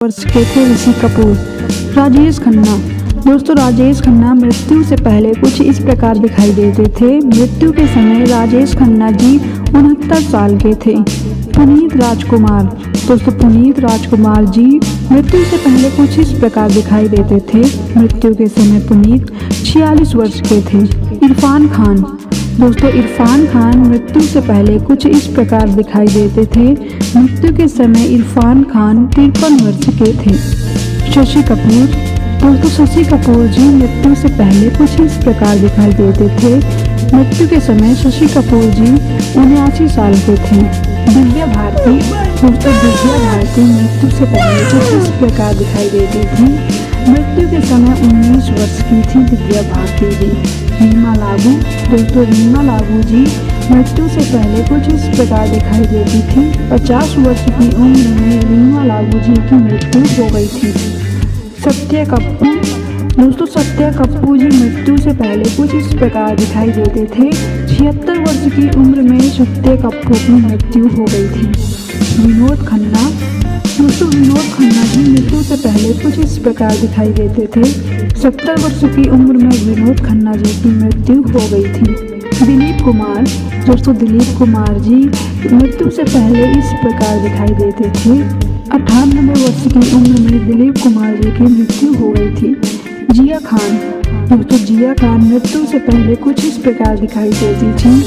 वर्ष के थे ऋषि कपूर। राजेश खन्ना। दोस्तों, राजेश खन्ना मृत्यु से पहले कुछ इस प्रकार दिखाई देते थे। मृत्यु के समय राजेश खन्ना जी 69 साल के थे। पुनीत राजकुमार। दोस्तों, पुनीत राजकुमार जी मृत्यु से पहले कुछ इस प्रकार दिखाई देते थे। मृत्यु के समय पुनीत 46 वर्ष के थे। इरफान खान। दोस्तों, इरफान खान मृत्यु से पहले कुछ इस प्रकार दिखाई देते थे। मृत्यु के समय इरफान खान 53 वर्ष के थे। शशि कपूर। दोस्तों, शशि कपूर जी मृत्यु से पहले कुछ इस प्रकार दिखाई देते थे। मृत्यु के समय शशि कपूर जी 79 साल के थे। दिव्या भारती। दोस्तों, दिव्या भारती मृत्यु से पहले कुछ इस प्रकार दिखाई देती थी। मृत्यु के समय 19 वर्ष की थी दिव्या भारती जी। रीमा लागू। दोस्तों, रीमा लागू जी मृत्यु से पहले कुछ इस प्रकार दिखाई देती थी। 50 वर्ष की उम्र में रीमा लागू जी की मृत्यु हो गई थी। सत्या कप्पू। दोस्तों, सत्या कप्पू जी मृत्यु से पहले कुछ इस प्रकार दिखाई देते थे। 76 वर्ष की उम्र में सत्या कप्पू की मृत्यु हो गई थी। विनोद खन्ना। दोस्तों, विनोद खन्ना जी मृत्यु से पहले कुछ इस प्रकार दिखाई देते थे। 70 वर्ष की उम्र में विनोद खन्ना जी की मृत्यु हो गई थी। दिलीप कुमार। दोस्तों, दिलीप कुमार जी मृत्यु से पहले इस प्रकार दिखाई देते थे। 98 वर्ष की उम्र में दिलीप कुमार जी की मृत्यु हो गई थी। जिया खान। दोस्तों, जिया खान मृत्यु से पहले कुछ इस प्रकार दिखाई देती थी।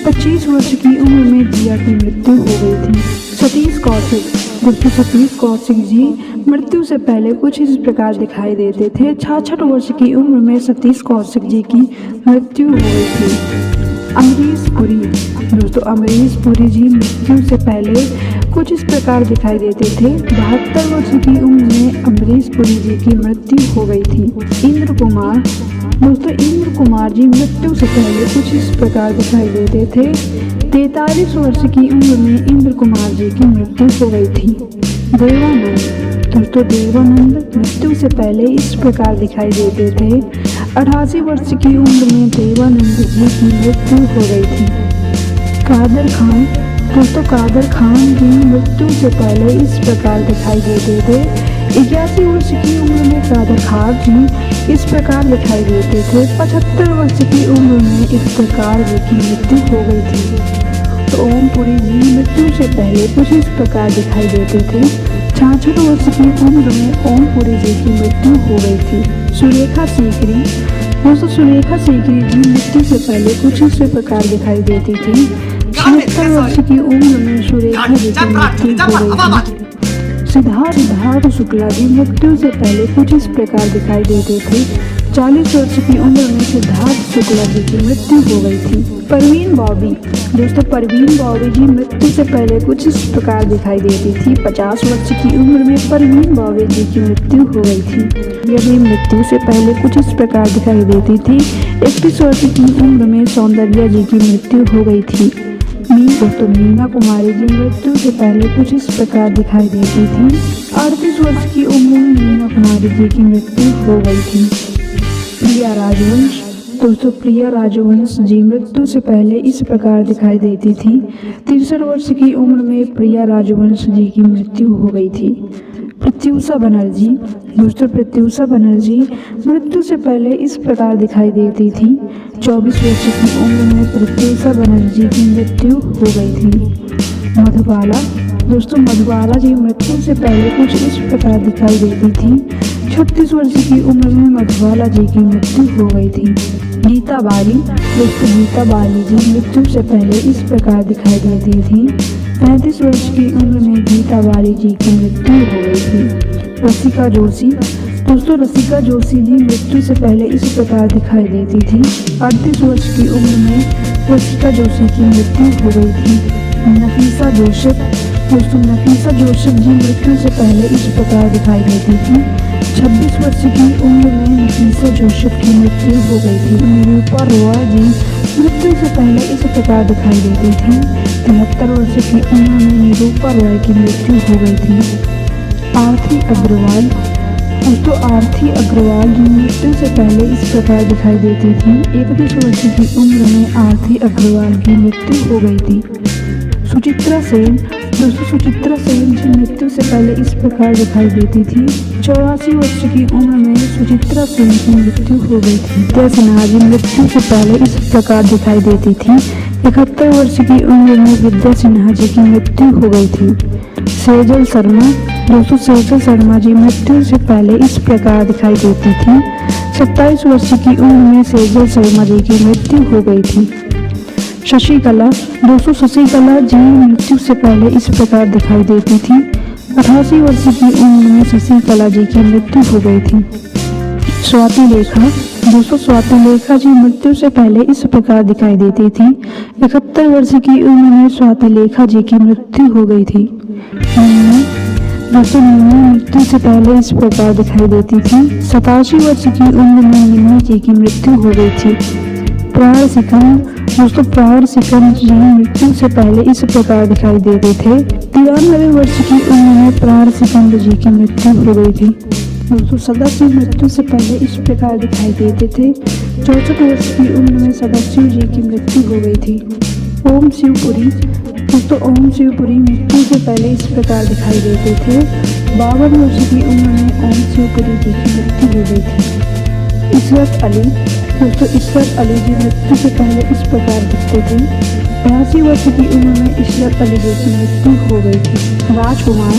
25 वर्ष की उम्र में जिया की मृत्यु हो गई थी। सतीश कौशिक। दोस्तों, सतीश कौशिक जी मृत्यु से पहले कुछ इस प्रकार दिखाई देते थे। 66 वर्ष की उम्र में सतीश कौशिक जी की मृत्यु हो गई थी। अमरीश पुरी। दोस्तों, अमरीश पुरी जी मृत्यु से पहले कुछ इस प्रकार दिखाई देते थे। 72 वर्ष की उम्र में अमरीश पुरी जी की मृत्यु हो गई थी। इंद्र कुमार। दोस्तों, इंद्र कुमार जी मृत्यु से पहले कुछ इस प्रकार दिखाई देते थे। 43 वर्ष की उम्र में इंद्र कुमार जी की मृत्यु हो गई थी। देवानंद। दोस्तों, देवानंद मृत्यु से पहले इस प्रकार दिखाई देते थे। 88 वर्ष की उम्र में देवानंद जी की मृत्यु हो गई थी। कादर खान। दोस्तों, कादर खान जी मृत्यु से पहले इस प्रकार दिखाई देते थे। 81 वर्ष की उम्र में कादर खान जी इस प्रकार दिखाई देते थे। 75 वर्ष की उम्र में इस प्रकार जी की मृत्यु हो गई थी। तो ओम पुरी जी मृत्यु से पहले कुछ इस प्रकार दिखाई देते थे। 66 वर्ष की उम्र में ओम पुरी जी की मृत्यु हो गई थी। सुरेखा सीकरी। दोस्तों, सुरेखा सीकरी जी मृत्यु से पहले कुछ इस प्रकार दिखाई देती थी। 76 वर्ष की उम्र में सुरेखा जी की मृत्यु हो गई थी। सिद्धार्थ शुक्ला जी मृत्यु से पहले कुछ इस प्रकार दिखाई देते थे। 40 वर्ष की उम्र में सिद्धार्थ शुक्ला जी की मृत्यु हो गई थी। परवीन बॉबी। दोस्तों, परवीन बॉबी जी मृत्यु से पहले कुछ इस प्रकार दिखाई देती थी। 50 वर्ष की उम्र में परवीन बॉबी जी की मृत्यु हो गई थी। यह भी मृत्यु से पहले कुछ इस प्रकार दिखाई देती थी। 31 वर्ष की उम्र में सौंदर्या जी की मृत्यु हो गई थी। दोस्तों, मीना कुमारी जी मृत्यु से पहले कुछ इस प्रकार दिखाई देती थी। 38 वर्ष की उम्र में मीना कुमारी जी की मृत्यु हो गई थी। प्रिया राजवंश। दोस्तों, प्रिया राजवंश जी मृत्यु से पहले इस प्रकार दिखाई देती थी। 63 वर्ष की उम्र में प्रिया राजवंश जी की मृत्यु हो गई थी। प्रत्यूषा बनर्जी। दोस्तों, प्रत्यूषा बनर्जी मृत्यु से पहले इस प्रकार दिखाई देती थी। 24 वर्ष की उम्र में प्रत्यूषा बनर्जी की मृत्यु हो गई थी। मधुबाला। दोस्तों, मधुबाला जी मृत्यु से पहले कुछ इस प्रकार दिखाई देती थी। 36 वर्ष की उम्र में मधुबाला जी की मृत्यु हो गई थी। गीता बाली। दोस्तों, गीता बाली जी मृत्यु से पहले इस प्रकार दिखाई देती थी। 35 वर्ष की उम्र में गीता बाली जी की मृत्यु हो गई थी। रसिका जोशी। दोस्तों, रसिका जोशी जी मृत्यु से पहले इस प्रकार दिखाई देती थी। 38 वर्ष की उम्र में रसिका जोशी की मृत्यु हो गई थी। नफीसा जोसेफ। दोस्तों, नफीसा जोसेफ जी मृत्यु से पहले इस प्रकार दिखाई देती थी। 26 वर्ष की उम्र में नफीसा जोसेफ की मृत्यु हो गई थी। निरूपा रॉय जी मृत्यु से पहले इस प्रकार दिखाई देती थी। 73 वर्ष की उम्र में निरूपा रॉय की मृत्यु हो गई थी। आरती अग्रवाल। दोस्तों, आरती अग्रवाल जी मृत्यु से पहले इस प्रकार दिखाई देती थी। 31 वर्ष की उम्र में आरती अग्रवाल की मृत्यु हो गई थी। सुचित्रा सेन। दोस्तों सुचित्रा सेन जी मृत्यु से पहले इस प्रकार दिखाई देती थी। 84 वर्ष की उम्र में सुचित्रा सेन की मृत्यु हो गई थी। विद्या सिन्हा जी मृत्यु से पहले इस प्रकार दिखाई देती थी। 71 वर्ष की उम्र में विद्या सिन्हा जी की मृत्यु हो गई थी। सेजल शर्मा, दोस्तों सेजल शर्मा जी मृत्यु से पहले इस प्रकार दिखाई देती थी। 27 वर्ष की उम्र में सेजल शर्मा जी की मृत्यु हो गई थी। शशिकला, दोस्तों शशिकला जी मृत्यु से पहले इस प्रकार दिखाई देती थी। 88 वर्ष की उम्र में शशिकला जी की मृत्यु हो गई थी। स्वाति लेखा, दोस्तों स्वाति लेखा जी मृत्यु से पहले इस प्रकार दिखाई देती थी। 71 वर्ष की उम्र में स्वाति लेखा जी की मृत्यु हो गई थी। दोस्तों निम्मी मृत्यु से पहले इस प्रकार दिखाई देती थी। 87 वर्ष की उम्र में निम्मी जी की मृत्यु हो गई थी। प्राण सिकंद, दोस्तों प्राण सिकंद जी मृत्यु से पहले इस प्रकार दिखाई देते थे। 93 वर्ष की उम्र में प्राण सिकंद जी की मृत्यु हो गई थी। दोस्तों सदाशिव मृत्यु से पहले इस प्रकार दिखाई देते थे। 64 वर्ष की उम्र में सदाशिव जी की मृत्यु हो गई थी। ओम शिवपुरी, दोस्तों ओम शिवपुरी मृत्यु से पहले इस प्रकार दिखाई देते थे। 52 वर्ष की उम्र में ओम शिवपुरी जी की मृत्यु हो गई थी। इशरत अली, दोस्तों इशरत अली जी मृत्यु से पहले इस प्रकार दिखते थे। 82 वर्ष की उम्र में इशरत अली जी की मृत्यु हो गई थी। राजकुमार,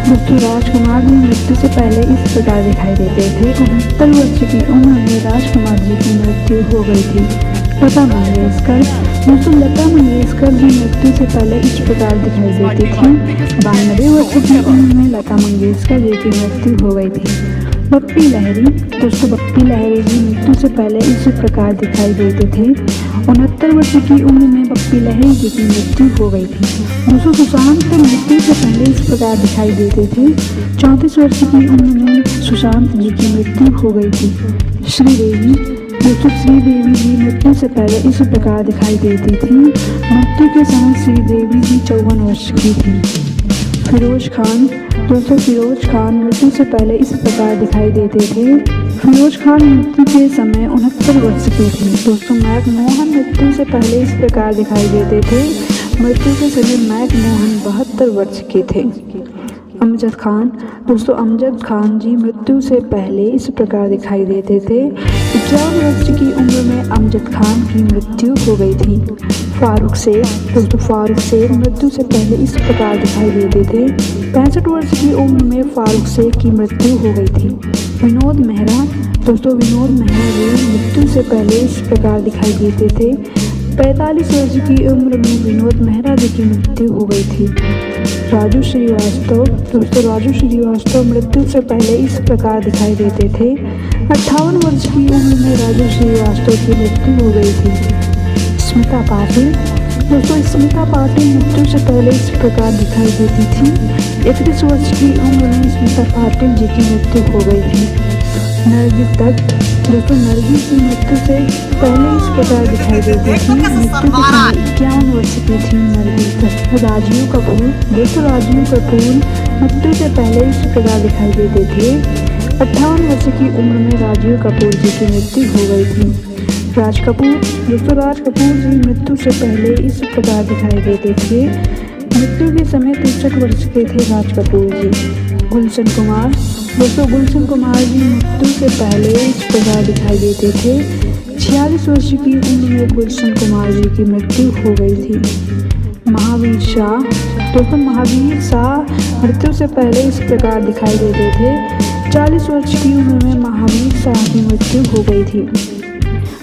दोस्तों राजकुमार जी मृत्यु से पहले इस प्रकार दिखाई देते थे। 69 वर्ष की उम्र में राजकुमार जी की मृत्यु हो गई थी। लता मंगेशकर, दोस्तों लता मंगेशकर जी मृत्यु से पहले इस प्रकार दिखाई देती थी। 92 वर्ष की उम्र में लता मंगेशकर जी की मृत्यु हो गई थी। बप्पी लहरी, दोस्तों बप्पी लहरी जी मृत्यु से पहले इस प्रकार दिखाई देते थे। 69 वर्ष की उम्र में बप्पी लहरी जी की मृत्यु हो गई थी। दोस्तों सुशांत मृत्यु से पहले इस प्रकार दिखाई देते थे। 34 वर्ष की उम्र में सुशांत जी की मृत्यु हो गई थी। श्रीदेवी, दोस्तों श्रीदेवी जी मृत्यु से पहले इस प्रकार दिखाई देती थी। मृत्यु के समय श्रीदेवी जी 54 वर्ष की थी। फिरोज खान, दोस्तों फिरोज खान मृत्यु से पहले इस प्रकार दिखाई देते थे। फिरोज खान मृत्यु के समय 69 वर्ष के थे। दोस्तों मैकमोहन मृत्यु से पहले इस प्रकार दिखाई देते थे। मृत्यु के समय मैकमोहन 72 वर्ष के थे। अमजद खान, दोस्तों अमजद खान जी मृत्यु से पहले इस प्रकार दिखाई देते थे। 51 वर्ष की उम्र में अमजद खान की मृत्यु हो गई थी। फारूक शेख, दोस्तों फारूक शेख मृत्यु से पहले इस प्रकार दिखाई देते थे। 65 वर्ष की उम्र में फारूक शेख की मृत्यु हो गई थी। विनोद मेहरा, दोस्तों विनोद मेहरा जी मृत्यु से पहले इस प्रकार दिखाई देते थे। 45 वर्ष की उम्र में विनोद मेहरा जी की मृत्यु हो गई थी। राजू श्रीवास्तव, दोस्तों राजू श्रीवास्तव मृत्यु से पहले इस प्रकार दिखाई देते थे। 58 वर्ष की उम्र में राजू श्रीवास्तव की मृत्यु हो गई थी। स्मिता पाटिल, दोस्तों स्मिता पाटिल मृत्यु से पहले इस प्रकार दिखाई देती थी। 31 वर्ष की उम्र में स्मिता पाटिल जी की मृत्यु हो गई थी। नरगिस दत्त, दोस्तों नरगिस की मृत्यु से पहले इस प्रकार दिखाई देती थी। मृत्यु के समय 51 वर्ष की थी नरगिस दत्त। राजीव कपूर, दोस्तों राजीव कपूर मृत्यु से पहले इस प्रकार दिखाई देते थे। 58 वर्ष की उम्र में राजीव कपूर जी की मृत्यु हो गई थी। राज कपूर, दोस्तों राज कपूर जी मृत्यु से पहले इस प्रकार दिखाई देते थे। मृत्यु के समय 63 वर्ष के थे राज कपूर जी। गुलशन कुमार, दोस्तों गुलशन कुमार जी मृत्यु से पहले इस प्रकार दिखाई देते थे। 46 वर्ष की उम्र में गुलशन कुमार जी की मृत्यु हो गई थी। महावीर शाह, दोस्तों महावीर शाह मृत्यु से पहले इस प्रकार दिखाई देते थे। 40 वर्ष की उम्र में महावीर शाह की मृत्यु हो गई थी।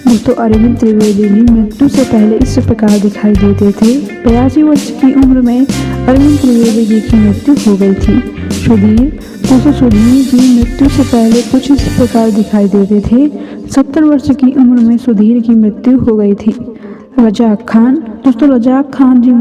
दोस्तों अरविंद त्रिवेदी जी मृत्यु से पहले इस प्रकार दिखाई देते थे। 82 वर्ष की उम्र में अरविंद त्रिवेदी जी की मृत्यु हो गई थी। सुधीर, दोस्तों सुधीर जी मृत्यु से पहले कुछ इस प्रकार दिखाई देते थे। 70 वर्ष की उम्र में सुधीर की मृत्यु हो गई थी। रजाक खान, दोस्तों रजाक खान जी